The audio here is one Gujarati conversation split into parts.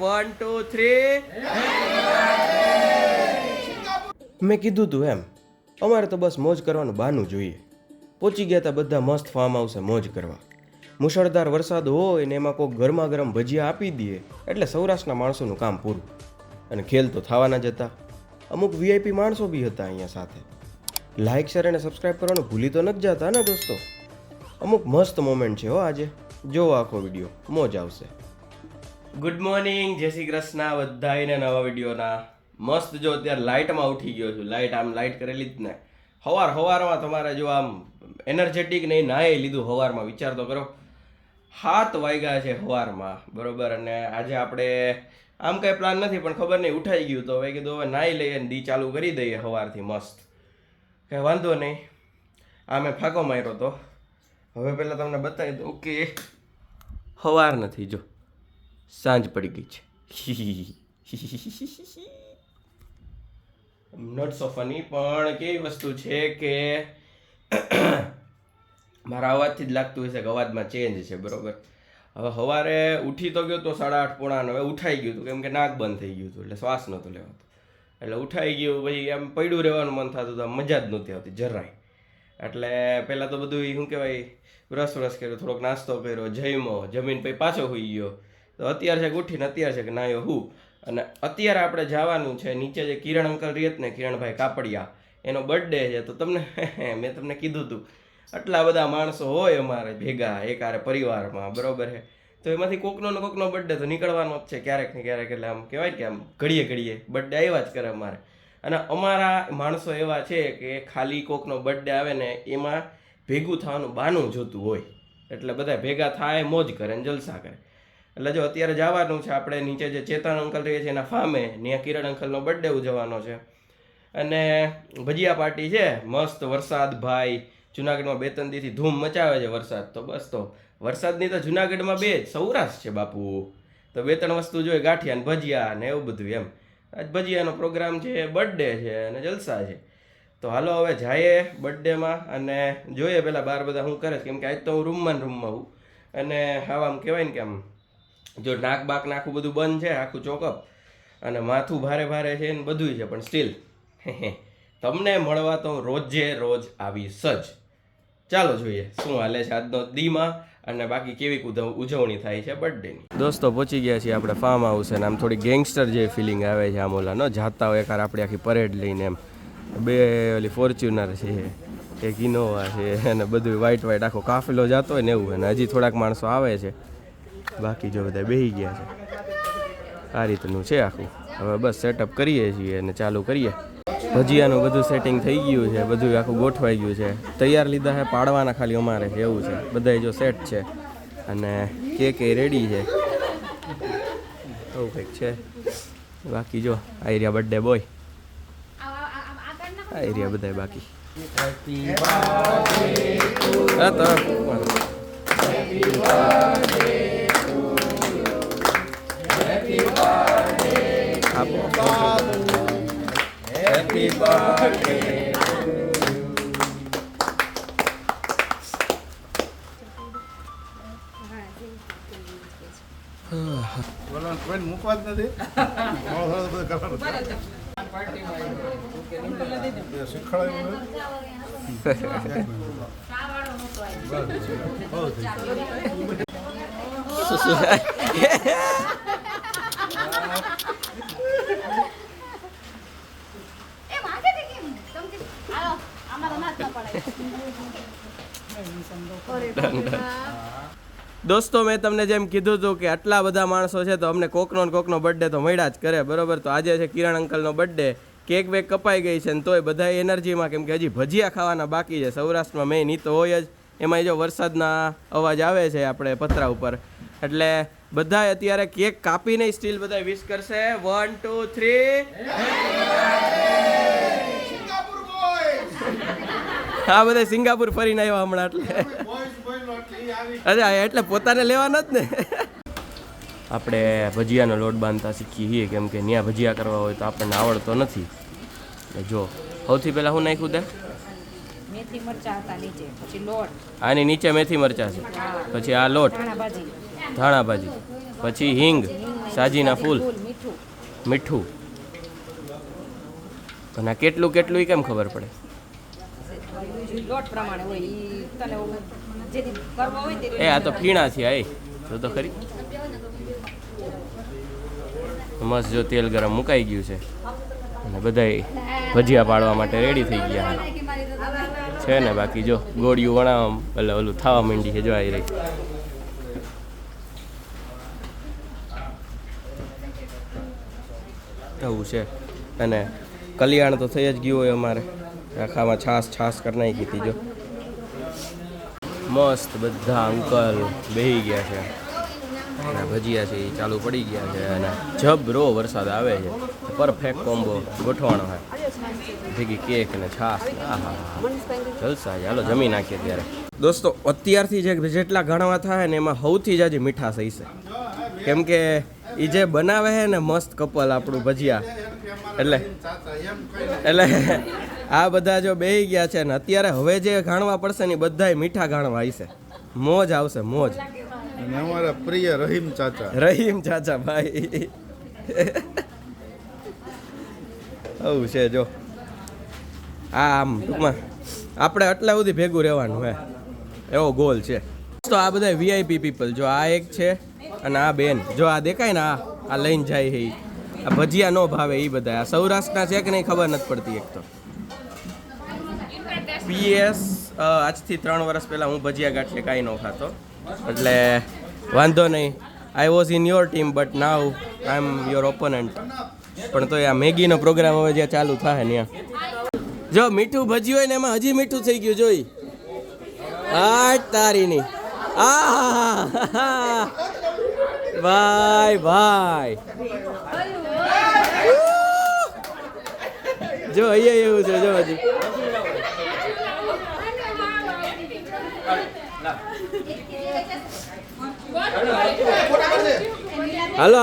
1 2 3 મેં કીધું તું એમ અમારે તો બસ મોજ કરવાનું બહાનું જોઈએ. પહોંચી ગયા હતા બધા મસ્ત ફાર્મ હાઉસે મોજ કરવા. મુશળધાર વરસાદ હોય ને એમાં કોઈ ગરમા ગરમ ભજીયા આપી દે એટલે સૌરાષ્ટ્રના માણસોનું કામ પૂરું. અને ખેલ તો થવાના જ હતા. અમુક વીઆઈપી માણસો બી હતા અહીંયા સાથે. લાઇક શેર અને સબસ્ક્રાઈબ કરવાનું ભૂલી તો નથી જતા ને દોસ્તો. અમુક મસ્ત મોમેન્ટ છે હો આજે. જોવો આખો વિડીયો, મોજ આવશે. ગુડ મોર્નિંગ, જય શ્રી કૃષ્ણ બધાને નવા વિડીયોના. મસ્ત જો અત્યારે લાઇટમાં ઉઠી ગયો છું. લાઇટ કરેલી જ ને. સવારમાં તમારે જો આમ એનર્જેટિક નહીં નાહી લીધું સવારમાં, વિચાર તો કરો. 7 વાગ્યા છે સવારમાં, બરોબર. અને આજે આપણે આમ કંઈ પ્લાન નથી પણ ખબર નહીં ઉઠાઈ ગયું તો હવે કીધું હવે નાહી લઈએ ને દી ચાલુ કરી દઈએ સવારથી મસ્ત. કંઈ વાંધો નહીં. આ મેં ફાંકો માર્યો તો. હવે પહેલાં તમને બતાવી દઉં કે સવાર નથી, જો સાંજ પડી ગઈ છે. નોટ સો ફની, પણ કેવી વસ્તુ છે કે મારા અવાજથી જ લાગતું હશે કે અવાજમાં ચેન્જ છે, બરોબર. હવે સવારે ઉઠી તો ગયો તો 8:30 પોણા 9 ઉઠાઈ ગયું હતું, કેમ કે નાક બંધ થઈ ગયું હતું એટલે શ્વાસ નહોતો લેવાતો. એટલે ઉઠાઈ ગયું, પછી એમ પડ્યું રહેવાનું મન થતું હતું, મજા જ નહોતી આવતી જરાય. એટલે પહેલાં તો બધું શું કહેવાય, બ્રશ કર્યો, થોડોક નાસ્તો કર્યો, જમીન પછી પાછો હોઈ ગયો. તો અત્યારે છે કે ઉઠીને અત્યારે છે કે નાયો હું. અને અત્યારે આપણે જવાનું છે નીચે, જે કિરણ અંકલ રીત ને, કિરણભાઈ કાપડિયા, એનો બર્થડે છે. તો મેં તમને કીધું હતું આટલા બધા માણસો હોય અમારે ભેગા એકારે પરિવારમાં, બરોબર છે. તો એમાંથી કોકનો ને કોકનો બર્થડે તો નીકળવાનો જ છે ક્યારેક ને ક્યારેક. એટલે આમ કહેવાય કે આમ ઘડીએ બર્થડે આવ્યા જ કરે અમારે. અને અમારા માણસો એવા છે કે ખાલી કોકનો બર્થડે આવે ને એમાં ભેગું થવાનું બહાનું જોતું હોય. એટલે બધા ભેગા થાય, મોજ કરે ને જલસા કરે. એટલે જો અત્યારે જવાનું છે આપણે નીચે, જે ચેતન અંકલ રહે છે એના ફામે, ત્યાં કિરણ અંકલનો બર્થડે ઉજવવાનો છે. અને ભજીયા પાર્ટી છે મસ્ત. વરસાદ ભાઈ જુનાગઢમાં 2-3 દીથી ધૂમ મચાવે છે વરસાદ. તો બસ, તો વરસાદની તો જુનાગઢમાં બે જ સૌરાષ્ટ્ર છે બાપુ. તો 2-3 વસ્તુ જોઈએ, ગાંઠિયા ને ભજીયા ને એવું બધું એમ. આજ ભજીયાનો પ્રોગ્રામ છે, બર્થડે છે અને જલસા છે. તો હાલો હવે જઈએ બર્થડેમાં અને જોઈએ પહેલાં બહાર બધા શું કરે છે. કેમ કે આજ તો હું રૂમમાં હું. અને હા આમ કહેવાય ને કે આમ જો નાક બાક ને આખું બધું બંધ છે, આખું ચોકઅપ, અને માથું ભારે છે ને બધું છે, પણ સ્ટીલ તમને મળવા તો રોજે રોજ આવીશ જ. ચાલો જોઈએ શું હાલે છે આજનો દીમાં અને બાકી કેવી ઉજવણી થાય છે બર્થડેની. દોસ્તો પહોંચી ગયા છીએ આપણે ફાર્મ હાઉસ. અને આમ થોડી ગેંગસ્ટર જેવી ફિલિંગ આવે છે. આમ ઓલા ન જાતા હોય એકાર આપણી આખી પરેડ લઈને, એમ 2 ઓલી ફોર્ચ્યુનર છે, એક ઇનોવા છે, અને બધું વ્હાઈટ આખો કાફેલો જતો હોય ને એવું. અને હજી થોડાક માણસો આવે છે, બાકી જો બધા બેસી ગયા છે. આ રીતનું છે આખું. હવે બસ સેટઅપ કરીએ છીએ અને ચાલુ કરીએ. ભજીયાનું બધું સેટિંગ થઈ ગયું છે, બધું આખું ગોઠવાઈ ગયું છે. તૈયાર લીધા છે, પાડવાના ખાલી અમારે છે, એવું છે. બધાય જો સેટ છે અને કેક એ રેડી છે, એવું કંઈક છે. બાકી જો આ એરિયા બર્થડે બોય, આ એરિયા બધા બાકી. હા તો Happy birthday to you. કોઈ મૂકવા જ નથી. દોસ્તો મેં તમને જેમ કીધું હતું કે આટલા બધા માણસો છે તો અમને કોકનો બર્થડે તો મળ્યા જ કરે, બરોબર. તો આજે છે કિરણ અંકલનો બર્થડે. કેક વેક કપાઈ ગઈ છે ને તોય બધા એનર્જીમાં, કેમ કે હજી ભજીયા ખાવાના બાકી છે. સૌરાષ્ટ્રમાં મેઇન ઈ તો હોય જ. એમાં જો વરસાદના અવાજ આવે છે આપણે પતરા ઉપર, એટલે બધા અત્યારે કેક કાપીને સ્ટીલ બધા વિશ કરશે. 1 2 3 હા, બધા સિંગાપુર ફરીને આવ્યા હમણાં. એટલે અરે એટલે પોતાને લેવાના જ ને. આપણે ભજીયાનો લોટ બાંધતા શીખીએ છીએ, કેમ કે ત્યાં ભજીયા કરવા હોય તો આપણને આવડતો નથી. જો સૌથી પહેલાં હું નાખ્યું તે મેથી મરચાં હતા નીચે, પછી લોટ, આની નીચે મેથી મરચાં છે, પછી આ લોટ, ધાણા ભાજી, પછી હિંગ, સાજીના ફૂલ મીઠું અને કેટલું કેટલું ઈ કેમ ખબર પડે લોટ પ્રમાણે હોય ઈ તને જેથી કરવા હોય તે એ આ તો ફીણા છે આ તો ખરી મસ્ત જો તેલ ગરમ મુકાઈ ગયું છે અને બધાય ભજીયા પાડવા માટે રેડી થઈ ગયા છે ને બાકી જો ગોળિયું વણાવવા એટલે ઓલું થવા માંડી છે જો આવી રહી આવું છે અને કલ્યાણ તો થઈ જ ગયું હોય અમારે આખામાં છાસ કરી નાખી હતી જો મસ્ત બધા અંકલ બેહી ગયા છે અને ભજીયા છે એ ચાલુ પડી ગયા છે અને જબરો વરસાદ આવે છે પરફેક્ટ કોમ્બો ગોઠવાનો છે ભેગી કેક ને છાસ જલસા હાલો જમી નાખીએ ત્યારે દોસ્તો અત્યારથી જેટલા ગણવા થાય ને એમાં સૌથી જ મીઠાશ હશે કેમ કે એ જે બનાવે છે ને મસ્ત કપલ આપણું ભજીયા એટલે આ બધા જો બેહી ગયા છે ને અત્યારે હવે જે ગાણવા પડશે ને બધા મીઠા ગાણવા આવશે મોજ આવશે મોજ અને અમારા પ્રિય રહીમ ચાચા ભાઈ આવું છે જો આમ ટૂંકમાં આપણે આટલા સુધી ભેગું રહેવાનું હે એવો ગોલ છે તો આ બધા વીઆઈપી પીપલ જો આ એક છે અને આ બેન જો આ દેખાય ને આ લઈને જાય છે આ ભજીયા નો ભાવે એ બધા આ સૌરાષ્ટ્રના છે કે નહીં ખબર નથી પડતી એક તો પીએસ આજથી 3 વર્ષ પહેલાં હું ભજીયા ગાંઠીએ કાંઈ ન ખાતો એટલે વાંધો નહીં I was in your team but now I M your opponent પણ તો આ મેગીનો પ્રોગ્રામ હવે જ્યાં ચાલુ થાય ત્યાં જો મીઠું ભજી હોય ને એમાં હજી મીઠું થઈ ગયું જોઈ તારીની ભાઈ જો અહીંયા એવું છે જો હજી હાલો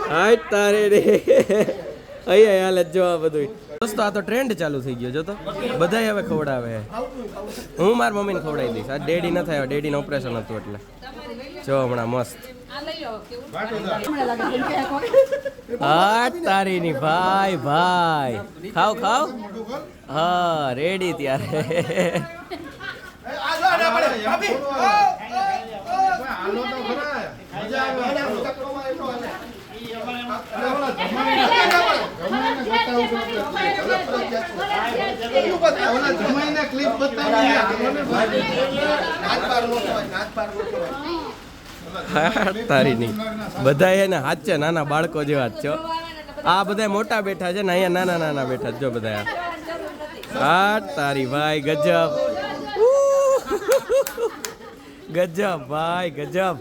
હાય તારે રે અહીંયા હાલ જો આ બધું દોસ્તો આ તો ટ્રેન્ડ ચાલુ થઈ ગયો જો તો બધાય હવે ખવડાવે હું મારી મમ્મીને ખવડાવી દઈશ આ ડેડી ન થાય ડેડીનું ઓપરેશન હતું એટલે જો હમણાં મસ્ત હા તારીની ભાઈ ખાવ હા રેડી ત્યારે તારી નહીં બધા એને હાથ છે નાના બાળકો જેવા જ છો આ બધા મોટા બેઠા છે ને અહીંયા નાના બેઠા જો બધા હા તારી ભાઈ ગજબ ભાઈ ગજબ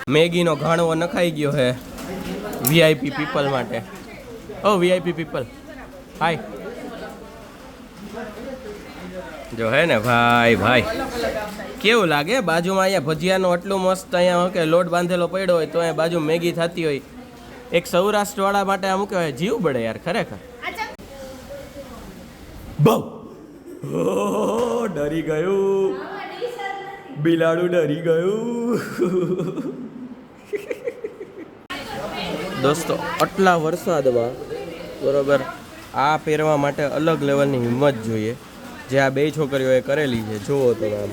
મેગીનો ઘાણવો નખાઈ ગયો હે વીઆઈપી પીપલ માટે ઓ વીઆઈપી પીપલ હાય જો હે ને ભાઈ કેવું લાગે બાજુમાં અહીંયા ભજીયાનો આટલું મસ્ત અહીંયા કે લોટ બાંધેલો પડ્યો હોય તો અહીંયા બાજુ મેગી થતી હોય એક સૌરાષ્ટ્રવાળા માટે આમ કહેવાય જીવ બળે યાર ખરેખર બહુ ડરી ગયું બિલાડું ડરી ગયું દોસ્તો આટલા વરસાદમાં બરોબર આ પહેરવા માટે અલગ લેવલની હિંમત જોઈએ જે આ બે છોકરીઓએ કરેલી છે જુઓ તો આમ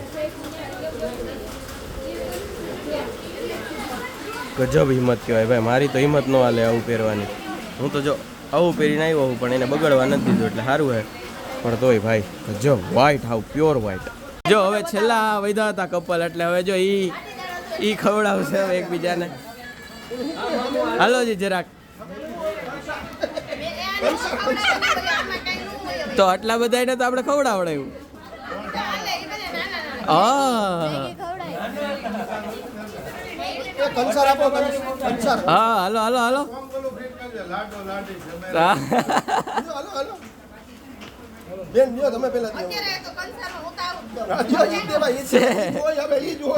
ગજબ હિંમત કહેવાય ભાઈ મારી તો હિંમત ન હાલે આવું પહેરવાની હું તો જો આવું પહેરીને આવ્યો હું પણ એને બગડવા નથી દીધું એટલે સારું હે પણ તોય ભાઈ ગજબ વ્હાઈટ હાવ પ્યોર વ્હાઈટ જો હવે છેલ્લા વધ્યા હતા કપલ એટલે હવે જો ઈ ખવડાવશે હવે એકબીજાને હાલો જી જરાક તો આટલા બધા એને તો આપણે ખવડાવડાયું હા હાલો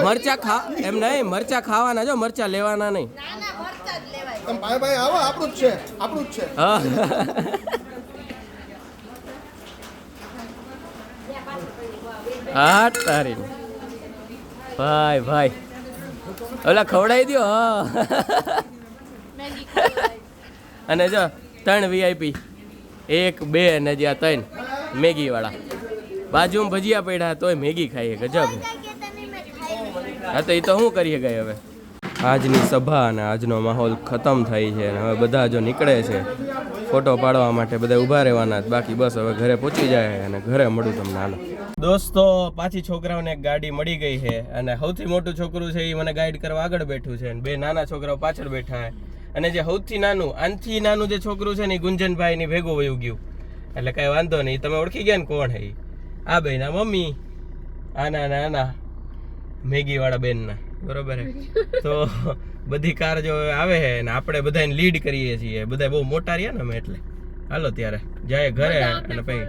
મરચા ખા એમ નહીં મરચા ખાવાના જો મરચા લેવાના નહીં હા તારી ભાઈ ભાઈ ઓલા ખવડાવી દો અને જો 3 VIP 1 2 અને જ્યાં 3 મેગી વાળા બાજુમાં ભજીયા પડ્યા તોય મેગી ખાઈએ ગજબ. હા તો એ તો શું કરીએ ગઈ હવે. આજની સભા અને આજનો માહોલ ખતમ થાય છે અને હવે બધા જો નીકળે છે ફોટો પાડવા માટે બધા ઊભા રહેવાના જ બાકી બસ હવે ઘરે પહોંચી જાય અને ઘરે મળું તમને. હાલો દોસ્તો પાછી છોકરાઓને એક ગાડી મળી ગઈ છે અને સૌથી મોટું છોકરું છે એ મને ગાઈડ કરવા આગળ બેઠું છે અને 2 નાના છોકરાઓ પાછળ બેઠા છે અને જે સૌથી નાનું આનથી નાનું જે છોકરું છે ને એ ગુંજનભાઈ ની ભેગું વયું ગયું એટલે કઈ વાંધો નહીં. તમે ઓળખી ગયા ને કોણ હે? આ બેન ના મમ્મી આના નાના મેગી વાળા બેન ના બરોબર હે. તો બધી કાર જો આવે છે ને આપણે બધાને લીડ કરીએ છીએ. બધા બહુ મોટા રહ્યા ને અમે એટલે હાલો ત્યારે જાય ઘરે અને પછી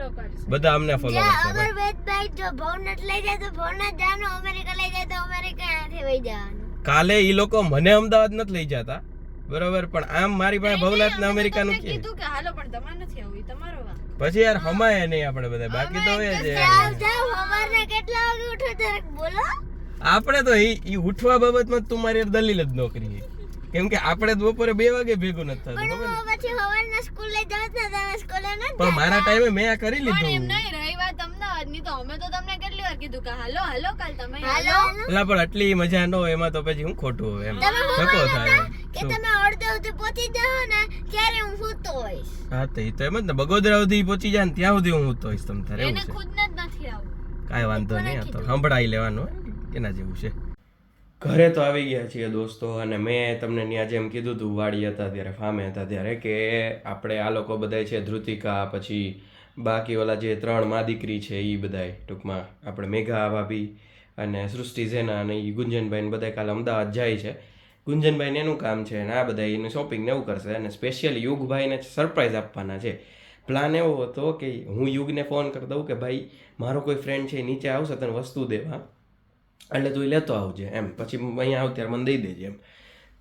બધા અમને ફોલો કરશે. અગર વેદભાઈ જો ભવનાથ લઈ જાય તો ભવનાથ જવાનું, અમેરિકા લઈ જાય તો અમેરિકા ત્યાંથી વઈ જવાનું. કાલે ઈ લોકો મને અમદાવાદ નથી લઈ જતા બરોબર પણ આમ મારી પાસે ભવનાથ ને અમેરિકા નું કીધું કે હાલો પણ તમારે નથી આવું ઈ તમારો વાંક. પછી યાર હમાય નહીં આપણે બધા બાકી તો હોય જ જાવ સવારના કેટલા વાગે ઉઠો જરાક બોલો. આપણે તો ઈ ઉઠવા બાબતમાં તું મારી દલીલ જ ન કરી કેમ કે આપણે બપોરે 2 વાગે ભેગું નથી થતું પણ હું પછી સવારના સ્કૂલે જાત ને તમે સ્કૂલે ન પણ મારા ટાઈમે મેં આ કરી પણ એમ લીધું. નહીં રહી વાત અમદાવાદની તો અમે તો તમને કેટલી વાર કીધું કે હાલો હાલો કાલ તમે હાલો એટલે પણ આટલી મજા ન હોય એમાં તો પછી હું ખોટું હોય એમ ધક્કો થાય. કે તમે અડધે સુધી પહોંચી જાઓ ને ત્યારે હું સૂતો હોઈશ. હા તો ઈ તો એમ જ ને બગોદરા સુધી પહોંચી જાય ને ત્યાં સુધી હું સૂતો હોઈશ તમ તારે એવું એને છે. ખુદને જ નથી આવું. કાંઈ વાંધો નહીં આ તો સંભળાઈ લેવાનું હોય એના જેવું છે. ઘરે તો આવી ગયા છીએ દોસ્તો અને મેં તમને ત્યાં જેમ કીધું હતું વાડી હતા ત્યારે ફામે હતા ત્યારે કે આપણે આ લોકો બધાય છે ધ્રુતિકા પછી બાકી ઓલા જે 3 મા દીકરી છે એ બધાય ટૂંકમાં આપણે મેઘા ભાભી અને સૃષ્ટિ ઝેના અને એ ગુંજનભાઈ ને બધા કાલે અમદાવાદ જાય છે. ગુંજનભાઈને એનું કામ છે અને આ બધા એનું શોપિંગ ને એવું કરશે અને સ્પેશિયલ યુગભાઈને સરપ્રાઈઝ આપવાના છે. પ્લાન એવો હતો કે હું યુગને ફોન કરી દઉં કે ભાઈ મારો કોઈ ફ્રેન્ડ છે નીચે આવશે તને વસ્તુ દેવા એટલે તું લેતો આવજે એમ પછી અહીંયા આવ ત્યારે મને દઈ દેજે એમ.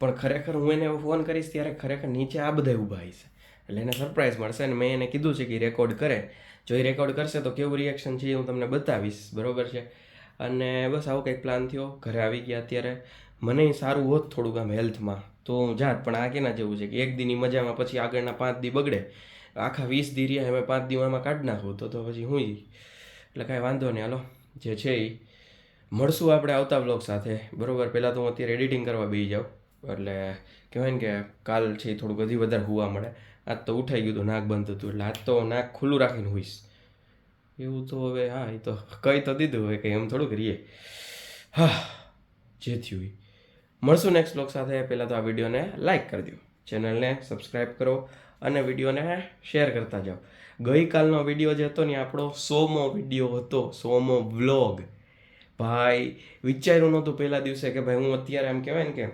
પણ ખરેખર હું એને ફોન કરીશ ત્યારે ખરેખર નીચે આ બધા ઊભા હશે એટલે એને સરપ્રાઈઝ મળશે અને મેં એને કીધું છે કે રેકોર્ડ કરે. જો એ રેકોર્ડ કરશે તો કેવું રિએક્શન છે એ હું તમને બતાવીશ બરોબર છે. અને બસ આવો કંઈક પ્લાન થયો. ઘરે આવી ગયા અત્યારે મને સારું હોત થોડુંક આમ હેલ્થમાં તો હું જાત પણ આ કેના જેવું છે કે એક દીની મજામાં પછી આગળના 5 દી બગડે. આખા 20 દી રહ્યા અમે 5 દીમાં કાઢી નાખું તો પછી હું એટલે કાંઈ વાંધો નહીં. હાલો જે છે એ મળશું આપણે આવતા બ્લોગ સાથે બરોબર. પહેલાં તો હું અત્યારે એડિટિંગ કરવા બેસી જાઉં એટલે કહેવાય ને કે કાલ છે થોડુંક હજી વધારે હોવા મળે. આજ તો ઉઠાઈ ગયું હતું નાક બંધ હતું એટલે આજ તો નાક ખુલ્લું રાખીને હોઈશ એવું તો હવે હા એ તો કહી તો દીધું હવે કંઈ એમ થોડું કરીએ. હા જે થયું મળશું નેક્સ્ટ બ્લોગ સાથે. પહેલાં તો આ વિડીયોને લાઇક કરી દો, ચેનલને સબસ્ક્રાઈબ કરો અને વિડીયોને શેર કરતા જાઓ. ગઈકાલનો વિડીયો જે હતો ને આપણો 100મો વિડીયો હતો, 100મો વ્લોગ. ભાઈ વિચાર્યું નહોતું પહેલા દિવસે કે ભાઈ હું અત્યારે આમ કહેવાય ને કે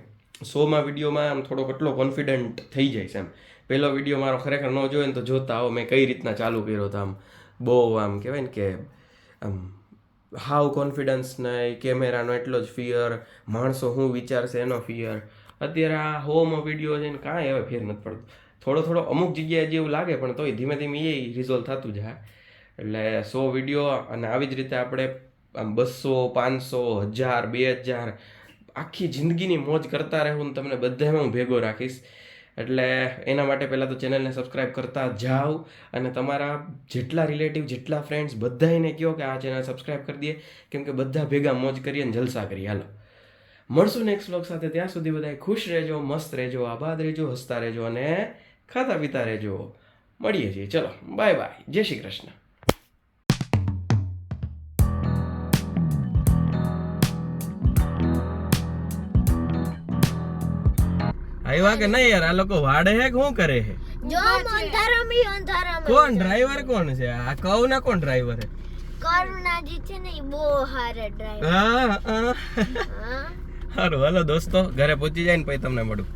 100મા વિડીયોમાં આમ થોડો કેટલો કોન્ફિડન્ટ થઈ જઈશ એમ. પહેલો વિડીયો મારો ખરેખર ન જોયો ને તો જોતા આવો મેં કઈ રીતના ચાલુ કર્યો હતો આમ બહુ આમ કહેવાય ને કે આમ હાવ કોન્ફિડન્સ નહીં, કેમેરાનો એટલો જ ફિયર, માણસો શું વિચારશે એનો ફિયર. અત્યારે આ 100મો વિડીયો છે ને કાંઈ હવે ફેર નથી પડતો. થોડો થોડો અમુક જગ્યાએ જેવું લાગે પણ તોય ધીમે ધીમે એ રિઝોલ્વ થતું જાય. એટલે 100 વિડીયો અને આવી જ રીતે આપણે આમ 200, 500, 1000, 2000 આખી જિંદગીની મોજ કરતા રહેવું ને તમને બધામાં હું ભેગો રાખીશ. એટલે એના માટે પહેલાં તો ચેનલને સબસ્ક્રાઈબ કરતા જાઓ અને તમારા જેટલા રિલેટિવ જેટલા ફ્રેન્ડ્સ બધાને કહો કે આ ચેનલ સબસ્ક્રાઈબ કરી દે કેમ કે બધા ભેગા મોજ કરીએ અને જલસા કરીએ. હાલો મળશું નેક્સ્ટ વ્લોગ સાથે. ત્યાં સુધી બધા ખુશ રહેજો, મસ્ત રહેજો, આબાદ રહેજો, હસતા રહેજો અને ખાતા પીતા રહેજો. મળીએ છીએ. ચલો બાય બાય, જય શ્રી કૃષ્ણ. આવ્યા કે નહીં યાર? આ લોકો વાડે હે કે શું કરે હે? જો અંધારામાં કોણ ડ્રાઈવર કોણ છે? આ કહું ના કોણ ડ્રાઈવર હે? કરુણાજી છે ને ઈ બહુ હારા ડ્રાઈવર. હા સારું હાલો દોસ્તો ઘરે પહોંચી જાય ને પછી તમને મળું.